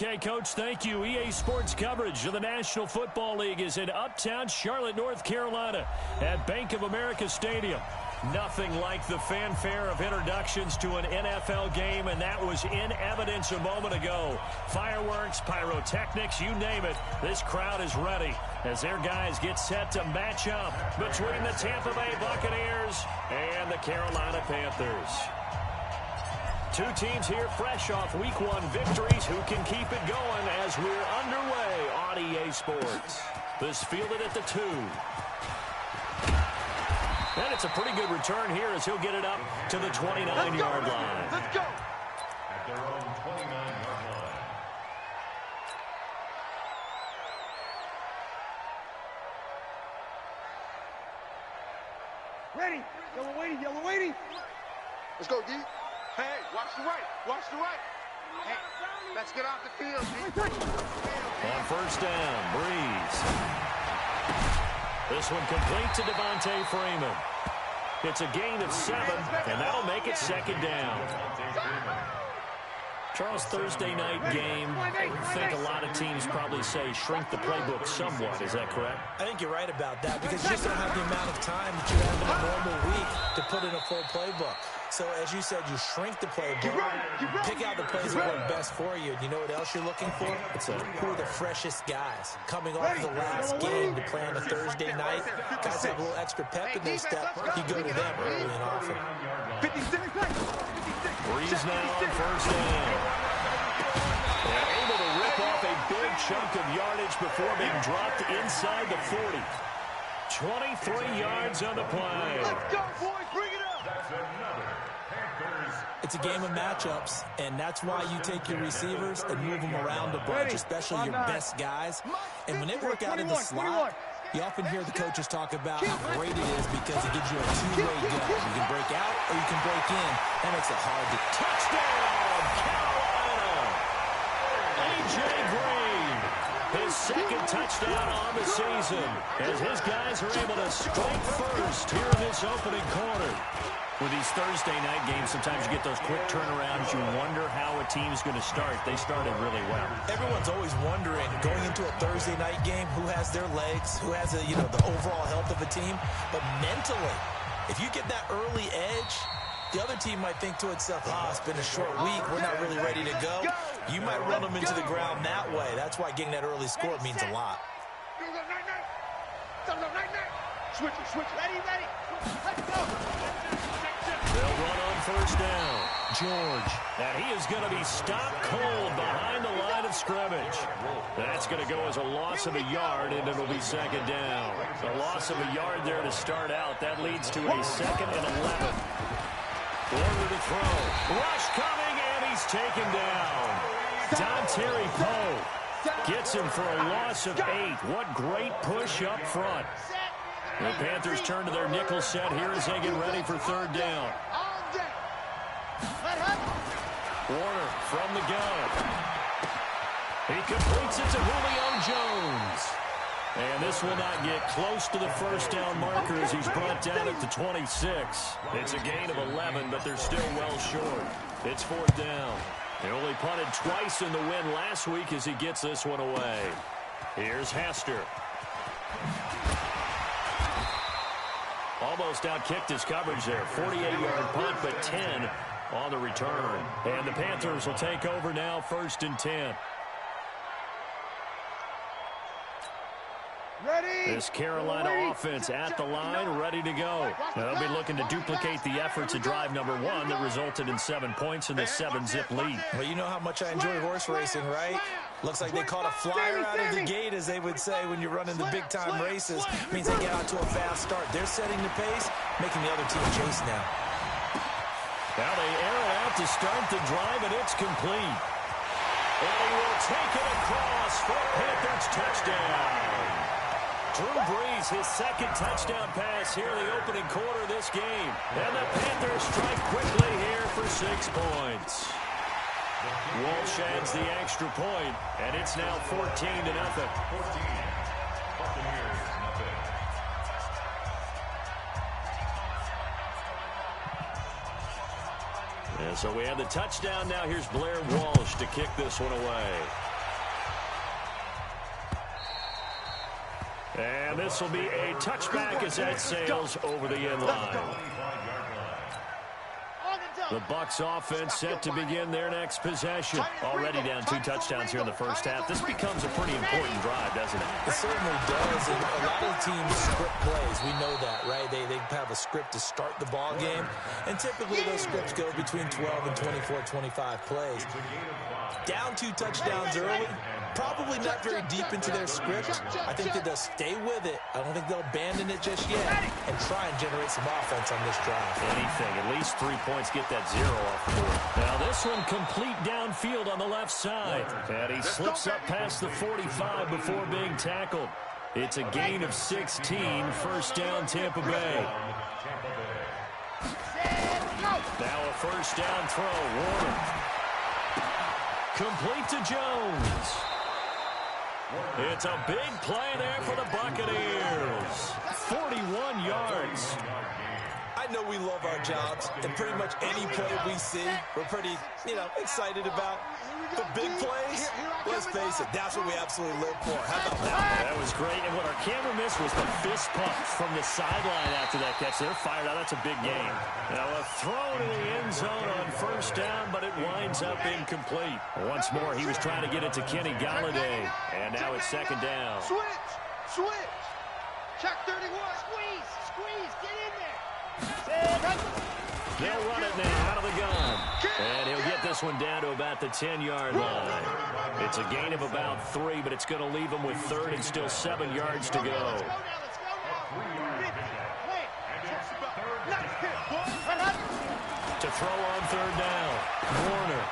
Okay, Coach, thank you. EA Sports coverage of the National Football League is in uptown Charlotte, North Carolina at Bank of America Stadium. Nothing like the fanfare of introductions to an NFL game, and that was in evidence a moment ago. Fireworks, pyrotechnics, you name it. This crowd is ready as their guys get set to match up between the Tampa Bay Buccaneers and the Carolina Panthers. Two teams here fresh off Week 1 victories. Who can keep it going as we're underway on EA Sports? This fielded at the 2. And it's a pretty good return here as he'll get it up to the 29-yard line. Let's go. At their own 29-yard line. Ready. Yellow waiting. Yellow waiting. Let's go, D. Hey, watch the right. Watch the right. Hey, let's get off the field, D. On first down, Breeze. This one complete to Devontae Freeman. It's a gain of 7, and that'll make it second down. Charles, Thursday night game, I think a lot of teams probably say shrink the playbook somewhat. Is that correct? I think you're right about that because you just don't have the amount of time that you have in a normal week to put in a full playbook. So, as you said, you shrink the playbook, pick out the plays that work best for you. And you know what else you're looking for? Who are the freshest guys coming off the last game to play on a Thursday night? Guys have a little extra pep in their step. You go to them early and often. 56. Breeze now on first down. And able to rip off a big chunk of yardage before being dropped inside the 40. 23 yards on the play. Let's go, boys. Bring it up. That's another Panthers. It's a game of matchups, and that's why you take your receivers and move them around a bunch, especially your best guys. And when they work out in the slot, you often hear the coaches talk about how great it is because it gives you a two-way go. You can break out or you can break in. That makes it hard to... Touchdown, Carolina! A.J. Green, his second touchdown on the season, as his guys are able to strike first here in this opening quarter. With these Thursday night games, sometimes you get those quick turnarounds. You wonder how a team's going to start. They started really well. Everyone's always wondering, going into a Thursday night game, who has their legs, who has the overall health of a team. But mentally, if you get that early edge, the other team might think to itself, it's been a short week. We're not really ready to go. You might run them into the ground that way. That's why getting that early score means a lot. Switch. Ready. Let's go. They'll run on first down. George. And he is going to be stopped cold behind the line of scrimmage. That's going to go as a loss of a yard, and it'll be second down. A loss of a yard there to start out. That leads to a 2nd and 11. Order to throw. Rush coming, and he's taken down. Dontari Poe gets him for a loss of 8. What great push up front. The Panthers turn to their nickel set here as they get ready for third down. Warner from the gun. He completes it to Julio Jones. And this will not get close to the first down marker as he's brought down at the 26. It's a gain of 11, but they're still well short. It's fourth down. They only punted twice in the win last week as he gets this one away. Here's Hester. Almost outkicked his coverage there. 48-yard punt, but 10 on the return. And the Panthers will take over now, 1st and 10. Ready. This Carolina offense at the line, ready to go. Now, they'll be looking to duplicate the efforts of drive number 1 that resulted in 7 points in the 7-zip lead. Well, you know how much I enjoy horse racing, right? Looks like they caught a flyer out of the gate, as they would say when you're running the big-time races. Means they get out to a fast start. They're setting the pace, making the other team chase now. Now they air it out to start the drive, and it's complete. And he will take it across for a Panthers touchdown. Drew Brees, his 2nd touchdown pass here in the opening quarter of this game. And the Panthers strike quickly here for 6 points. Walsh adds the extra point, and it's now 14-0. 14. Buccaneers, nothing. And so we have the touchdown. Now here's Blair Walsh to kick this one away. And this will be a touchback as that sails over the end line. The Bucs offense set to begin their next possession. Already down 2 touchdowns here in the first half. This becomes a pretty important drive, doesn't it? It certainly does, and a lot of teams script plays. We know that, right? They have a script to start the ball game, and typically those scripts go between 12 and 24, 25 plays. Down 2 touchdowns early, probably not very deep into their script. I think that they'll stay with it. I don't think they'll abandon it just yet and try and generate some offense on this drive. Anything, at least 3 points, get that 0 off the board. Now this one complete downfield on the left side. And he slips up past the 45 before being tackled. It's a gain of 16, first down Tampa Bay. Now a first down throw, Warner. Complete to Jones. It's a big play there for the Buccaneers. 41 yards. I know we love our jobs, and pretty much any play we see, we're pretty, excited about. But big plays, let's face it, that's what we absolutely live for. How about that? That was great, and what our camera missed was the fist pump from the sideline after that catch. They're fired out. That's a big game. Now a throw to the end zone on first down, but it winds up incomplete. Once more, he was trying to get it to Kenny Galladay, and now it's second down. Switch. Check 31. Squeeze. Get in there. They'll run it now out of the gun. And he'll get this one down to about the 10-yard line. It's a gain of about 3, but it's going to leave him with 3rd and still 7 yards to go. To throw on 3rd down. Warner.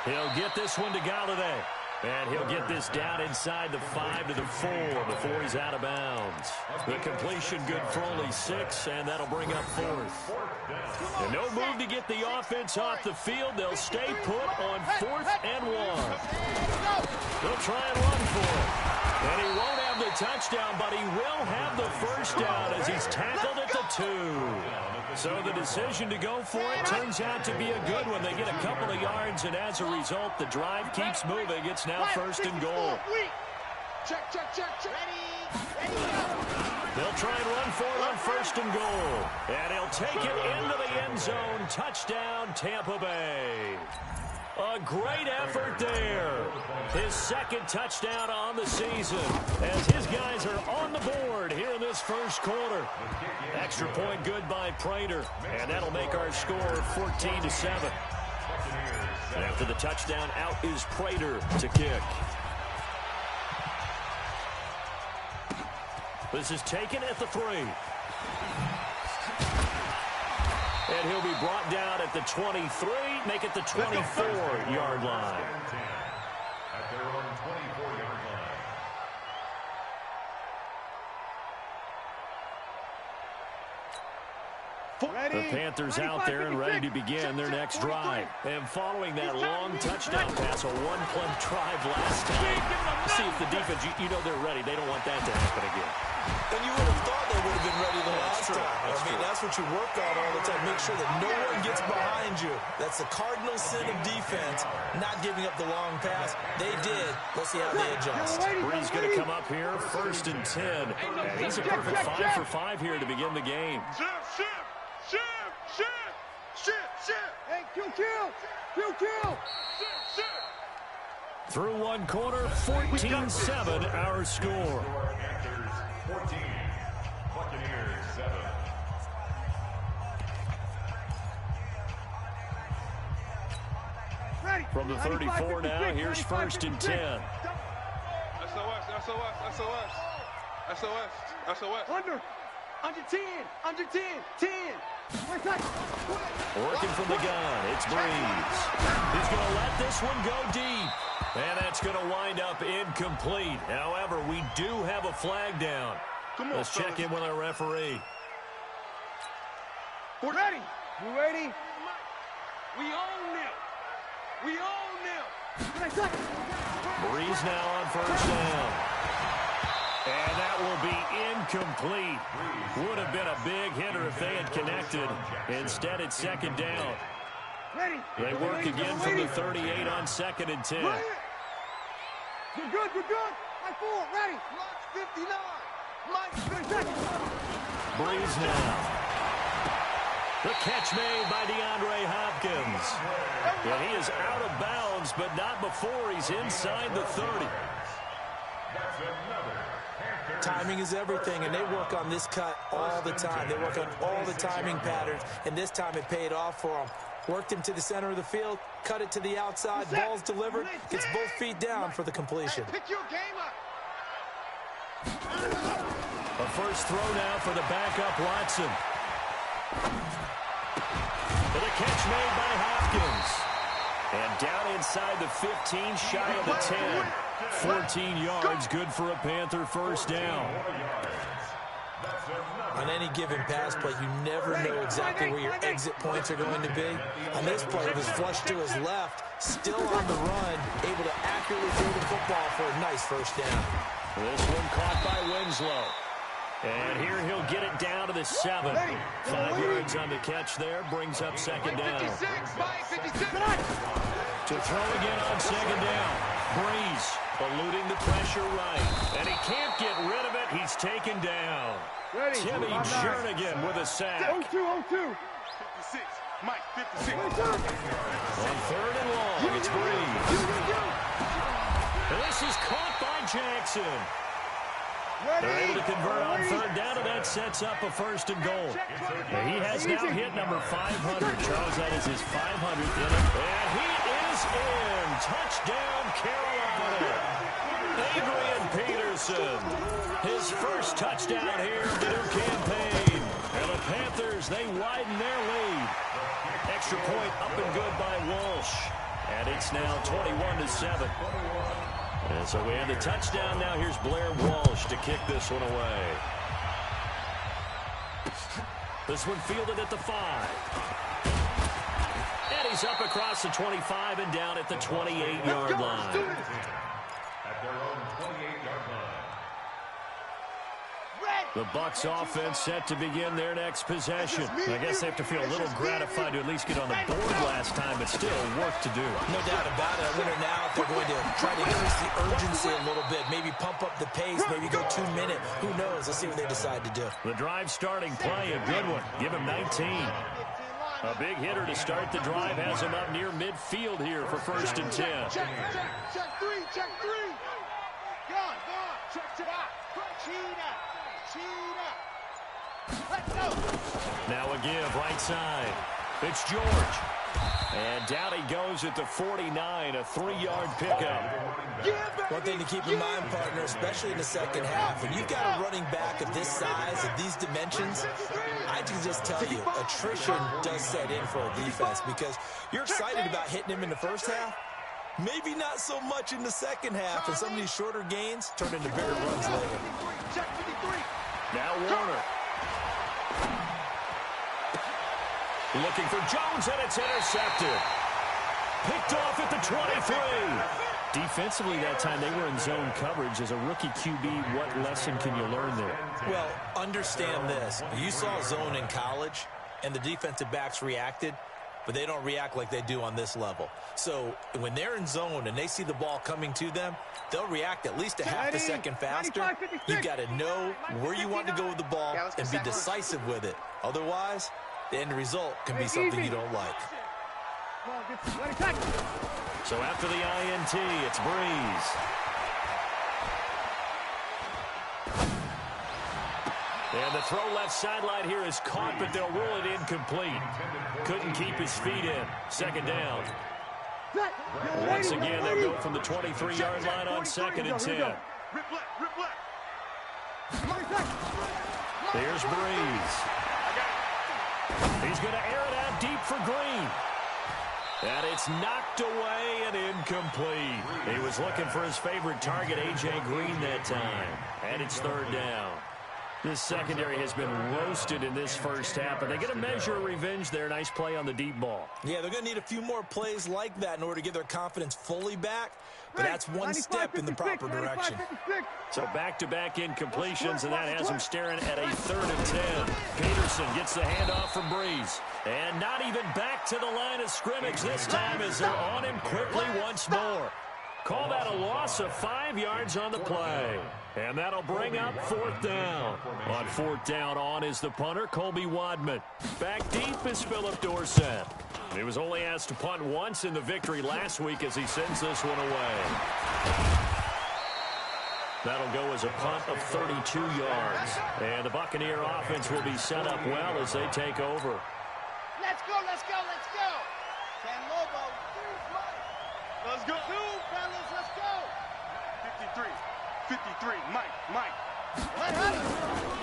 He'll get this one to Galladay. And he'll get this down inside the 5 to the 4 before he's out of bounds. The completion good for only 6, and that'll bring up 4th. And no move to get the offense off the field. They'll stay put on 4th and 1. They'll try and run for it. And he won't have the touchdown, but he will have the first down as he's tackled at the 2. So the decision to go for it turns out to be a good one. They get a couple of yards, and as a result, the drive keeps moving. It's now 1st and goal. Check. They'll try and run for it on 1st and goal. And he'll take it into the end zone. Touchdown, Tampa Bay. A great effort there. His 2nd touchdown on the season as his guys are on the board here in this first quarter. Extra point good by Prater, and that'll make our score 14-7. After the touchdown, out is Prater to kick. This is taken at the 3. And he'll be brought down at the 23, make it the 24-yard line. At their own 24-yard line. The Panthers out there and ready to begin their next drive. And following that long touchdown pass, a 1-play drive last time. See if the defense, you know they're ready. They don't want that to happen again. And you would have thought they would have been ready the last time. That's what you work on all the time. Make sure that no one gets behind you. That's the cardinal sin of defense, not giving up the long pass. They did. Let's see how they adjust. Bree's going to come up here, 1st and 10. And he's a perfect 5 for 5 here to begin the game. Shit. Hey, kill. Through one quarter, 14-7 our score. Panthers 14, Buccaneers 7. From the 34 now, here's 1st and 10. SOS. Under 10. 10. Working from the gun, it's Breeze. He's going to let this one go deep. And that's going to wind up incomplete. However, we do have a flag down. Let's check in with our referee. We're ready. You ready? We own them. Breeze now on 1st down. And that will be incomplete. Would have been a big hitter if they had connected. Instead, it's 2nd down. They work again from the 38 on 2nd and 10. We're good. My 4, ready. Launch 59. My 50. Breeze now. The catch made by DeAndre Hopkins. And he is out of bounds, but not before he's inside the 30. Timing is everything, and they work on this cut all the time. They work on all the timing patterns, and this time it paid off for them. Worked him to the center of the field, cut it to the outside, ball's delivered, gets both feet down for the completion. Pick your game up. A first throw now for the backup Watson. And a catch made by Hopkins. And down inside the 15, shy of the 10. 14 yards, good for a Panther first down. On any given pass play, you never know exactly where your exit points are going to be. On this play, it was flushed to his left, still on the run, able to accurately throw the football for a nice first down. This one caught by Winslow. And here he'll get it down to the 7. 5 yards on the catch there, brings up second down. 56. To throw again on second down. Breeze eluding the pressure right. And he can't get rid of it. He's taken down. Timmy Jernigan with a sack. 0-2, 0-2. 56. Mike, 56. On third and long, it's Breeze. And this is caught by Jackson. They're able to convert on third down, and that sets up a first and goal. And he has now hit number 500. Charles, that is his 500th in it. And he is in. Touchdown, Carolina. Adrian Peterson. His first touchdown here of the new campaign. And the Panthers, they widen their lead. Extra point up and good by Walsh. And it's now 21-7. And so we have the touchdown. Now here's Blair Walsh to kick this one away. This one fielded at the 5. And he's up across the 25 and down at the 28-yard line. At their own 28-yard line. The Bucs offense set to begin their next possession. I guess they have to feel a little gratified to at least get on the board last time, but still work to do. No doubt about it. I wonder now if they're going to try to increase the urgency a little bit, maybe pump up the pace, maybe go 2 minute. Who knows? Let's see what they decide to do. The drive starting play, a good one. Give him 19. A big hitter to start the drive has him up near midfield here for first and 10. Check 3. Go on. Check it out. Cheetah. Let's go. Now a give right side. It's George. And down he goes at the 49, a 3-yard pickup. One thing to keep in mind, partner, especially in the second half, when you've got a running back of this size, of these dimensions, I can just tell you, attrition does set in for a defense because you're excited about hitting him in the first half. Maybe not so much in the second half, and some of these shorter gains turn into bigger runs later. Now Warner. Looking for Jones, and it's intercepted. Picked off at the 23. Defensively that time, they were in zone coverage. As a rookie QB, what lesson can you learn there? Well, understand this. You saw zone in college, and the defensive backs reacted, but they don't react like they do on this level. So when they're in zone and they see the ball coming to them, they'll react at least a half a second faster. You've got to know where you want to go with the ball and be decisive with it. Otherwise, the end result can be something you don't like. So after the INT, it's Breeze. And the throw left sideline here is caught, but they'll rule it incomplete. Couldn't keep his feet in. Second down. Once again, they'll go from the 23-yard line on second and 10. There's Breeze. He's going to air it out deep for Green. And it's knocked away and incomplete. He was looking for his favorite target, A.J. Green, that time. And it's third down. This secondary has been roasted in this first half, but they get a measure of revenge there. Nice play on the deep ball. Yeah, they're going to need a few more plays like that in order to get their confidence fully back, but that's one step in the proper direction. So back-to-back incompletions, and that has them staring at a third and 10. Peterson gets the handoff from Breeze. And not even back to the line of scrimmage this time as they're on him quickly once more. Call that a loss of 5 yards on the play. And that'll bring up 4th down. On 4th down on is the punter, Colby Wadman. Back deep is Philip Dorsett. He was only asked to punt once in the victory last week as he sends this one away. That'll go as a punt of 32 yards. And the Buccaneer offense will be set up well as they take over. Let's go, let's go, let's go. San Lobo, let's go. Two, fellas, let's go. 53, Mike.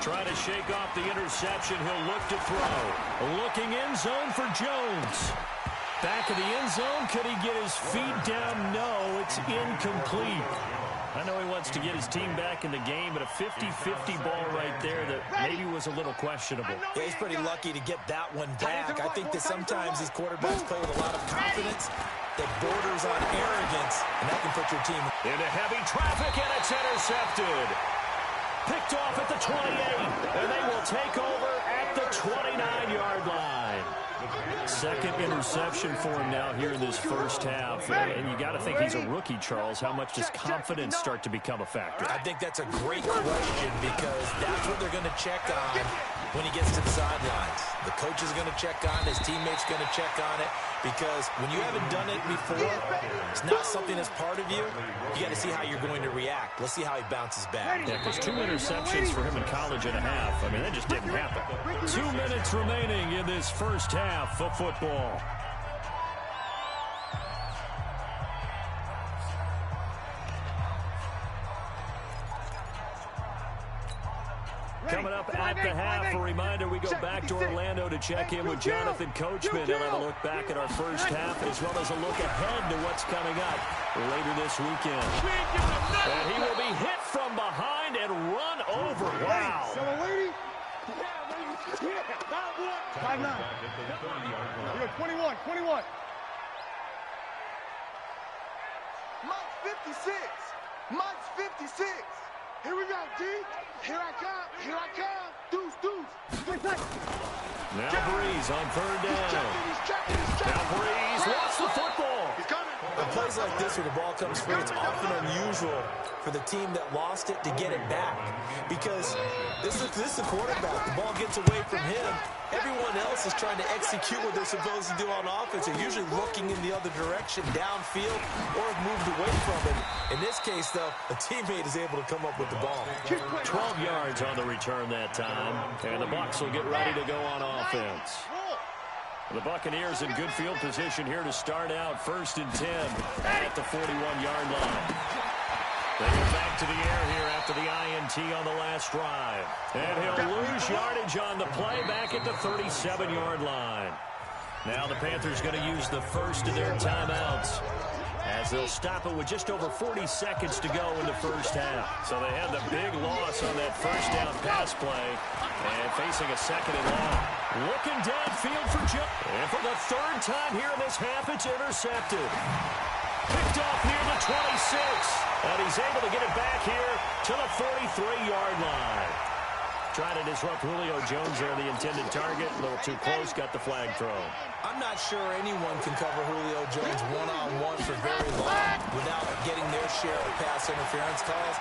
Trying to shake off the interception. He'll look to throw. Looking end zone for Jones. Back of the end zone. Could he get his feet down? No, it's incomplete. I know he wants to get his team back in the game, but a 50-50 ball right there that maybe was a little questionable. Yeah, he's pretty lucky to get that one back. I think that sometimes these quarterbacks play with a lot of confidence that borders on arrogance, and that can put your team into heavy traffic, and it's intercepted. Picked off at the 28, and they will take over at the 29-yard line. Second interception for him now here in this first half. And you got to think he's a rookie, Charles. How much does confidence start to become a factor? I think that's a great question because that's what they're going to check on when he gets to the sidelines. The coach is going to check on, his teammates going to check on it, because when you haven't done it before, it's not something that's part of you. You got to see how you're going to react. Let's see how he bounces back. Yeah, because 2 interceptions for him in college and a half. I mean, that just didn't happen. 2 minutes remaining in this first half of football. Coming up at the half, a reminder, we go back to Orlando to check in with Jonathan Coachman. He'll have a look back at our first half as well as a look ahead to what's coming up later this weekend. And he will be hit from behind and run over. Wow. 21. Mike's 56. Here we go, D. Here I come. Deuce. Now Breeze on 3rd down. Now Breeze lost the football. He's coming. In plays like this where the ball comes free, it's often unusual for the team that lost it to get it back. Because this is the quarterback. The ball gets away from him. Everyone else is trying to execute what they're supposed to do on offense. They're usually looking in the other direction, downfield, or have moved away from it. In this case, though, a teammate is able to come up with the ball. 12 yards on the return that time. And the Bucs will get ready to go on offense. The Buccaneers in good field position here to start out 1st and 10 at the 41-yard line. They get back to the air here after the INT on the last drive. And he'll lose yardage on the play back at the 37-yard line. Now the Panthers going to use the first of their timeouts as they'll stop it with just over 40 seconds to go in the first half. So they had the big loss on that first down pass play and facing a 2nd and long. Looking downfield for Joe. And for the 3rd time here in this half, it's intercepted. Picked off near the 26. And he's able to get it back here to the 43-yard line. Trying to disrupt Julio Jones there, the intended target. A little too close, got the flag thrown. I'm not sure anyone can cover Julio Jones one-on-one for very long without getting their share of pass interference calls.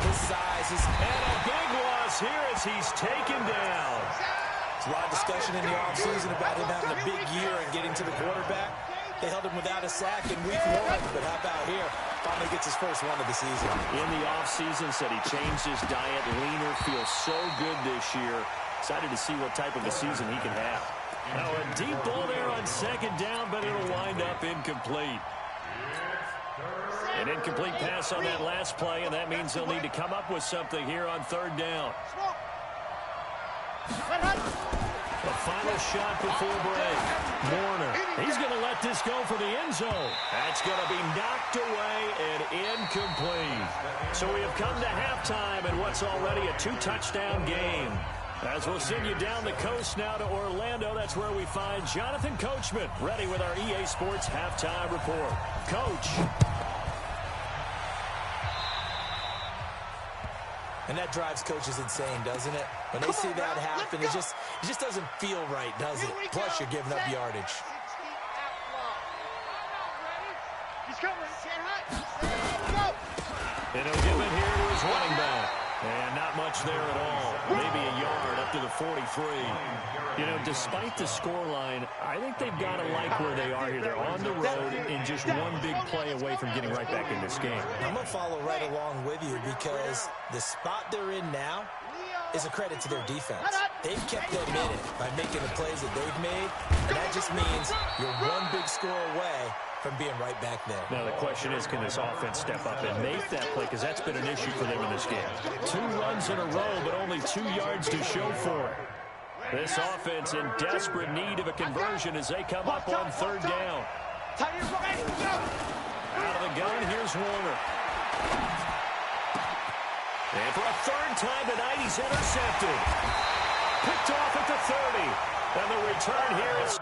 His size is... And a big loss here as he's taken down. There's a lot of discussion in the offseason about him having a big year and getting to the quarterback. They held him without a sack in week 1, but how about here? Finally gets his first one of the season. In the offseason, said he changed his diet, leaner, feels so good this year. Excited to see what type of a season he can have. Now a deep ball there on 2nd down, but it'll wind up incomplete. An incomplete pass on that last play, and that means they'll need to come up with something here on 3rd down. The final shot before break. Warner, he's going to let this go for the end zone. That's going to be knocked away and incomplete. So we have come to halftime in what's already a 2-touchdown game. As we'll send you down the coast now to Orlando, that's where we find Jonathan Coachman, ready with our EA Sports halftime report. Coach. And that drives coaches insane, doesn't it? When they see that happen, it just doesn't feel right, does it? Plus, you're giving up yardage. He's coming. And he'll give it here to his running back. And not much there at all. Maybe a yard up to the 43. You know, despite the scoreline, I think they've got to like where they are here. They're on the road and just one big play away from getting right back in this game. I'm going to follow right along with you because the spot they're in now is a credit to their defense. They've kept them in it by making the plays that they've made, and that just means you're one big score away from being right back there. Now the question is, can this offense step up and make that play? Because that's been an issue for them in this game. 2 runs in a row, but only 2 yards to show for it. This offense in desperate need of a conversion as they come up on 3rd down. Out of the gun, here's Warner. And for a 3rd time tonight, he's intercepted. Picked off at the 30. And the return here is...